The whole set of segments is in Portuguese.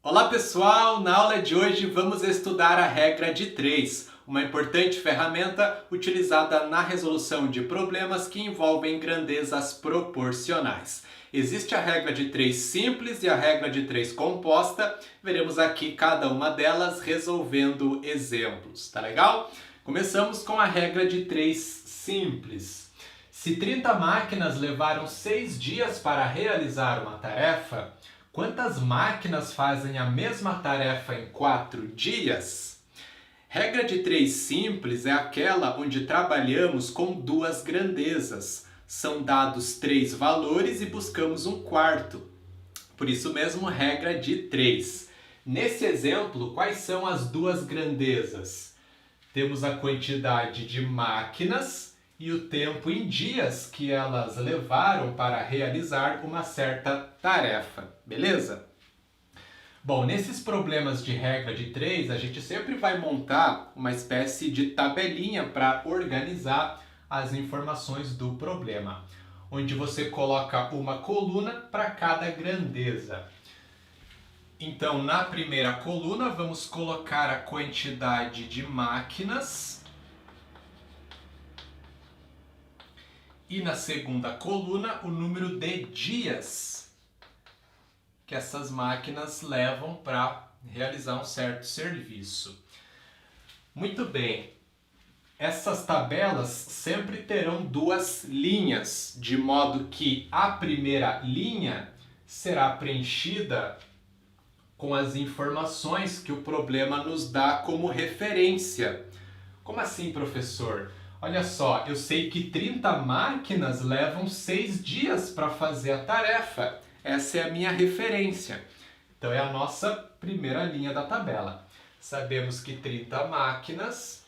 Olá pessoal, na aula de hoje vamos estudar a regra de 3, uma importante ferramenta utilizada na resolução de problemas que envolvem grandezas proporcionais. Existe a regra de 3 simples e a regra de 3 composta. Veremos aqui cada uma delas resolvendo exemplos, tá legal? Começamos com a regra de 3 simples. Se 30 máquinas levaram 6 dias para realizar uma tarefa, quantas máquinas fazem a mesma tarefa em 4 dias? Regra de 3 simples é aquela onde trabalhamos com duas grandezas. São dados 3 valores e buscamos um quarto. Por isso mesmo, regra de 3. Nesse exemplo, quais são as duas grandezas? Temos a quantidade de máquinas e o tempo em dias que elas levaram para realizar uma certa tarefa, beleza? Bom, nesses problemas de regra de 3, a gente sempre vai montar uma espécie de tabelinha para organizar as informações do problema, onde você coloca uma coluna para cada grandeza. Então, na primeira coluna, vamos colocar a quantidade de máquinas. E na segunda coluna, o número de dias que essas máquinas levam para realizar um certo serviço. Muito bem, essas tabelas sempre terão duas linhas, de modo que a primeira linha será preenchida com as informações que o problema nos dá como referência. Como assim, professor? Olha só, eu sei que 30 máquinas levam 6 dias para fazer a tarefa. Essa é a minha referência. Então é a nossa primeira linha da tabela. Sabemos que 30 máquinas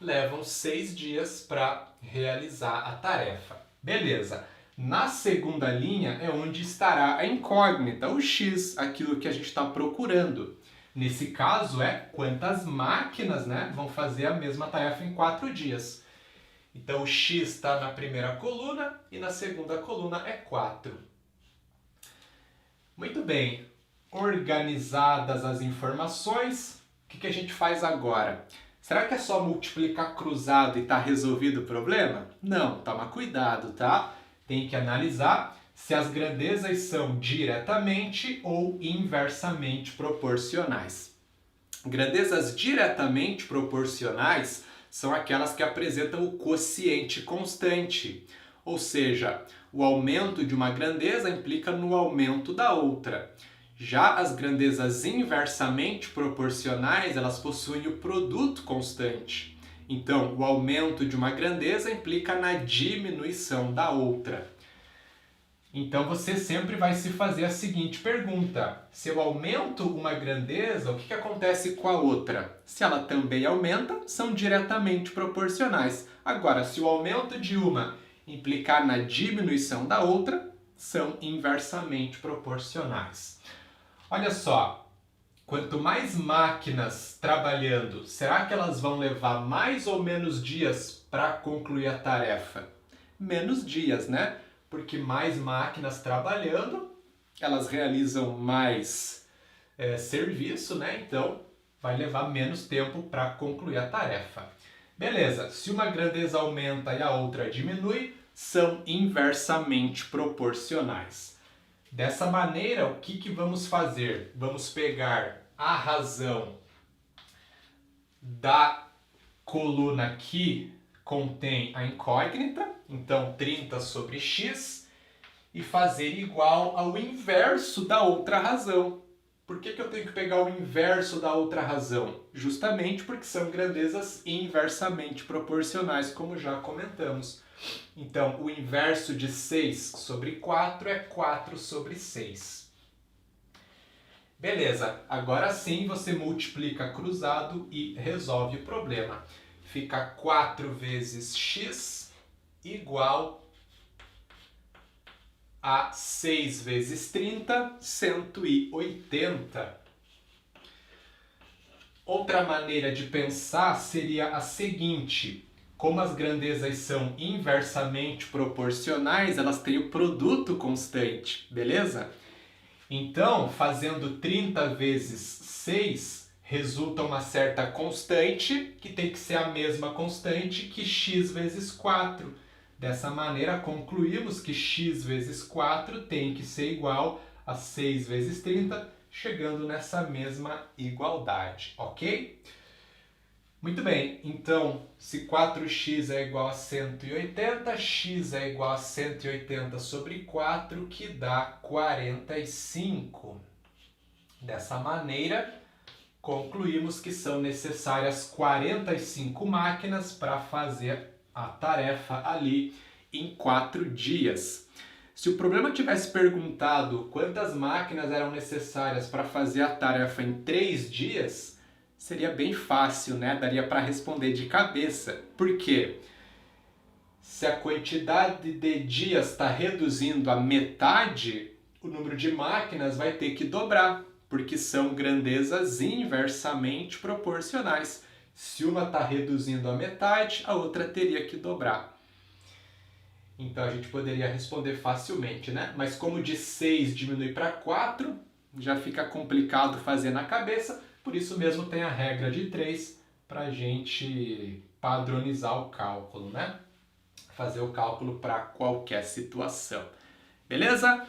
levam 6 dias para realizar a tarefa. Beleza. Na segunda linha é onde estará a incógnita, o X, aquilo que a gente está procurando. Nesse caso é quantas máquinas, vão fazer a mesma tarefa em 4 dias. Então o X está na primeira coluna e na segunda coluna é 4. Muito bem, organizadas as informações, o que a gente faz agora? Será que é só multiplicar cruzado e está resolvido o problema? Não, toma cuidado, tá? Tem que analisar se as grandezas são diretamente ou inversamente proporcionais. Grandezas diretamente proporcionais são aquelas que apresentam o quociente constante, ou seja, o aumento de uma grandeza implica no aumento da outra. Já as grandezas inversamente proporcionais, elas possuem o produto constante. Então, o aumento de uma grandeza implica na diminuição da outra. Então, você sempre vai se fazer a seguinte pergunta. Se eu aumento uma grandeza, o que acontece com a outra? Se ela também aumenta, são diretamente proporcionais. Agora, se o aumento de uma implicar na diminuição da outra, são inversamente proporcionais. Olha só, quanto mais máquinas trabalhando, será que elas vão levar mais ou menos dias para concluir a tarefa? Menos dias, né? Porque mais máquinas trabalhando, elas realizam mais serviço, Então, vai levar menos tempo para concluir a tarefa. Beleza, se uma grandeza aumenta e a outra diminui, são inversamente proporcionais. Dessa maneira, o que vamos fazer? Vamos pegar a razão da coluna que contém a incógnita, então 30 sobre x, e fazer igual ao inverso da outra razão. Por que eu tenho que pegar o inverso da outra razão? Justamente porque são grandezas inversamente proporcionais, como já comentamos. Então, o inverso de 6 sobre 4 é 4 sobre 6. Beleza, agora sim você multiplica cruzado e resolve o problema. Fica 4 vezes x igual a 6 vezes 30, 180. Outra maneira de pensar seria a seguinte: como as grandezas são inversamente proporcionais, elas têm o produto constante, beleza? Então, fazendo 30 vezes 6, resulta uma certa constante, que tem que ser a mesma constante que x vezes 4. Dessa maneira, concluímos que x vezes 4 tem que ser igual a 6 vezes 30, chegando nessa mesma igualdade, ok? Muito bem, então, se 4x é igual a 180, x é igual a 180 sobre 4, que dá 45. Dessa maneira, concluímos que são necessárias 45 máquinas para fazer a tarefa ali em 4 dias. Se o problema tivesse perguntado quantas máquinas eram necessárias para fazer a tarefa em 3 dias, seria bem fácil, né? Daria para responder de cabeça. Por quê? Se a quantidade de dias está reduzindo a metade, o número de máquinas vai ter que dobrar, porque são grandezas inversamente proporcionais. Se uma está reduzindo a metade, a outra teria que dobrar. Então a gente poderia responder facilmente, né? Mas como de 6 diminui para 4, já fica complicado fazer na cabeça, por isso mesmo tem a regra de 3 para a gente padronizar o cálculo, né? Fazer o cálculo para qualquer situação. Beleza?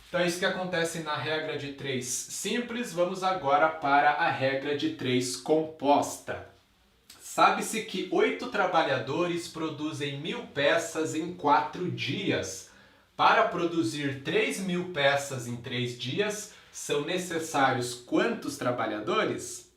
Então é isso que acontece na regra de 3 simples. Vamos agora para a regra de 3 composta. Sabe-se que 8 trabalhadores produzem 1.000 peças em 4 dias. Para produzir 3.000 peças em 3 dias, são necessários quantos trabalhadores?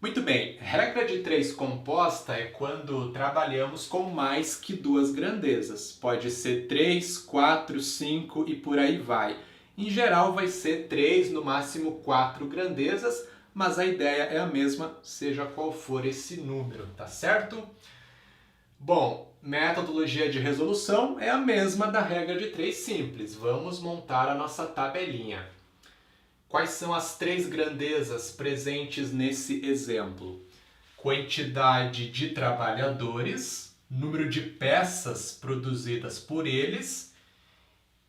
Muito bem, regra de 3 composta é quando trabalhamos com mais que 2 grandezas. Pode ser 3, 4, 5 e por aí vai. Em geral vai ser 3, no máximo 4 grandezas, mas a ideia é a mesma, seja qual for esse número, tá certo? Bom, metodologia de resolução é a mesma da regra de 3 simples. Vamos montar a nossa tabelinha. Quais são as 3 grandezas presentes nesse exemplo? Quantidade de trabalhadores, número de peças produzidas por eles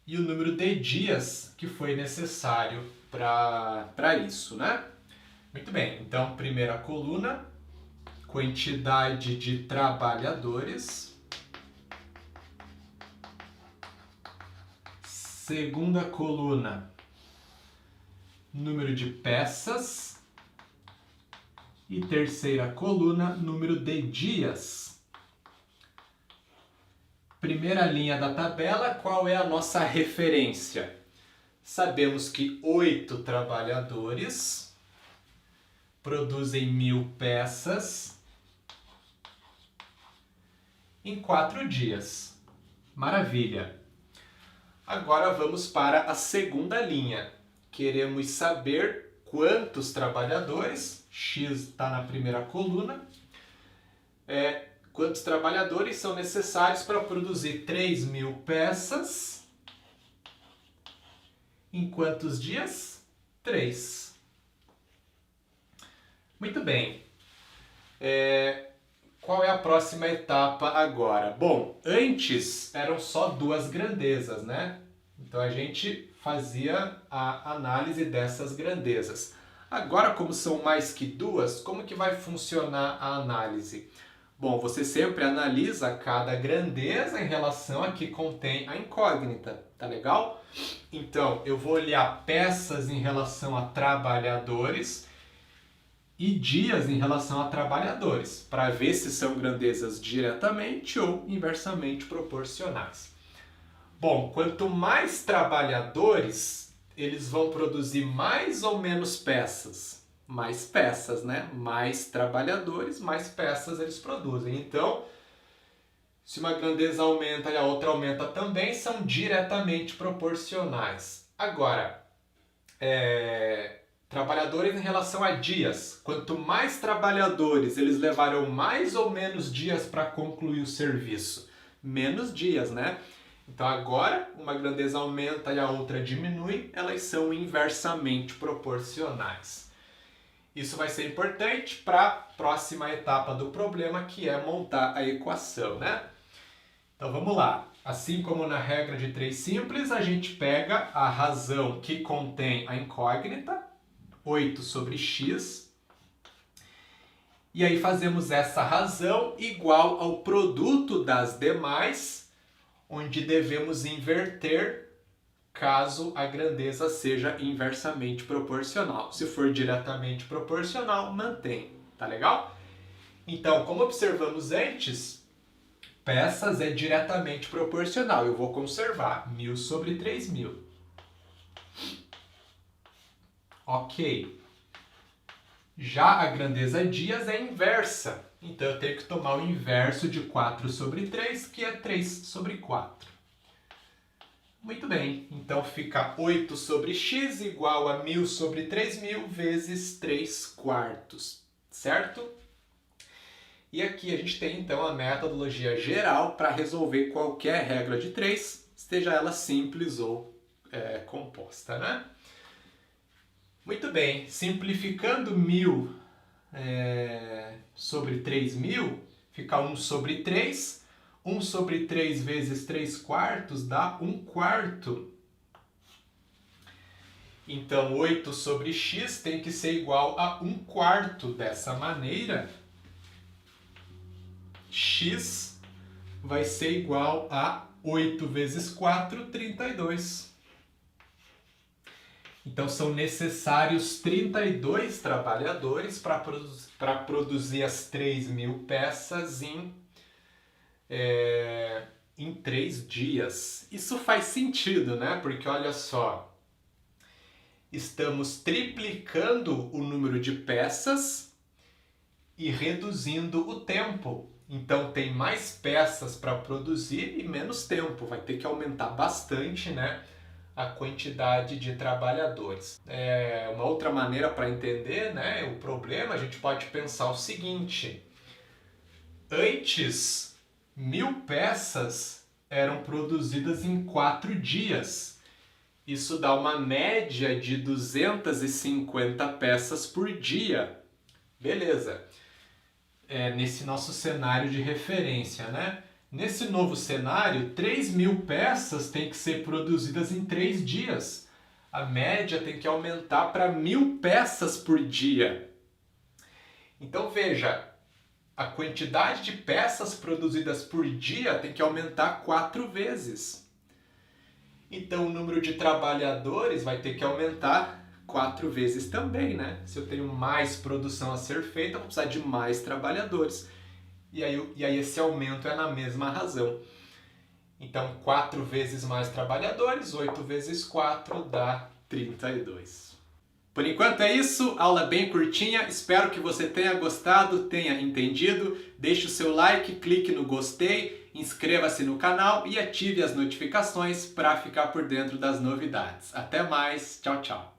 e o número de dias que foi necessário para isso, né? Muito bem, então primeira coluna, quantidade de trabalhadores. Segunda coluna, número de peças. E terceira coluna, número de dias. Primeira linha da tabela, qual é a nossa referência? Sabemos que 8 trabalhadores produzem 1.000 peças em 4 dias. Maravilha! Agora vamos para a segunda linha. Queremos saber quantos trabalhadores, x está na primeira coluna, quantos trabalhadores são necessários para produzir 3.000 peças em quantos dias? 3. Muito bem. Qual é a próxima etapa agora? Bom, antes eram só 2 grandezas, né? Então a gente fazia a análise dessas grandezas. Agora, como são mais que 2, como que vai funcionar a análise? Bom, você sempre analisa cada grandeza em relação a que contém a incógnita, tá legal? Então, eu vou olhar peças em relação a trabalhadores e dias em relação a trabalhadores, para ver se são grandezas diretamente ou inversamente proporcionais. Bom, quanto mais trabalhadores, eles vão produzir mais ou menos peças. Mais peças, né? Mais trabalhadores, mais peças eles produzem. Então, se uma grandeza aumenta e a outra aumenta também, são diretamente proporcionais. Agora, trabalhadores em relação a dias. Quanto mais trabalhadores, eles levarão mais ou menos dias para concluir o serviço. Menos dias, né? Então agora, uma grandeza aumenta e a outra diminui, elas são inversamente proporcionais. Isso vai ser importante para a próxima etapa do problema, que é montar a equação, né? Então vamos lá. Assim como na regra de 3 simples, a gente pega a razão que contém a incógnita, 8 sobre x, e aí fazemos essa razão igual ao produto das demais, onde devemos inverter caso a grandeza seja inversamente proporcional. Se for diretamente proporcional, mantém. Tá legal? Então, como observamos antes, peças é diretamente proporcional. Eu vou conservar 1000 sobre 3000. Ok. Já a grandeza dias é inversa. Então, eu tenho que tomar o inverso de 4 sobre 3, que é 3 sobre 4. Muito bem. Então, fica 8 sobre x igual a 1000 sobre 3000 vezes 3 quartos. Certo? E aqui a gente tem, então, a metodologia geral para resolver qualquer regra de 3, seja ela simples ou composta, né? Muito bem, simplificando 1000 sobre 3000, fica 1 sobre 3. 1 sobre 3 vezes 3 quartos dá 1 quarto. Então, 8 sobre x tem que ser igual a 1 quarto. Dessa maneira, x vai ser igual a 8 vezes 4, 32. Então, são necessários 32 trabalhadores para produzir as 3.000 peças em 3 dias. Isso faz sentido, né? Porque olha só, estamos triplicando o número de peças e reduzindo o tempo. Então tem mais peças para produzir e menos tempo. Vai ter que aumentar bastante, né, a quantidade de trabalhadores. Uma outra maneira para entender, né, o problema, a gente pode pensar o seguinte. Antes, 1000 peças eram produzidas em 4 dias. Isso dá uma média de 250 peças por dia. Beleza. Nesse nosso cenário de referência, né? Nesse novo cenário, 3.000 peças têm que ser produzidas em 3 dias. A média tem que aumentar para 1.000 peças por dia. Então veja, a quantidade de peças produzidas por dia tem que aumentar 4 vezes. Então o número de trabalhadores vai ter que aumentar 4 vezes também, né? Se eu tenho mais produção a ser feita, eu vou precisar de mais trabalhadores. E aí esse aumento é na mesma razão. Então 4 vezes mais trabalhadores, 8 vezes 4 dá 32. Por enquanto é isso, aula bem curtinha, espero que você tenha gostado, tenha entendido. Deixe o seu like, clique no gostei, inscreva-se no canal e ative as notificações para ficar por dentro das novidades. Até mais, tchau, tchau!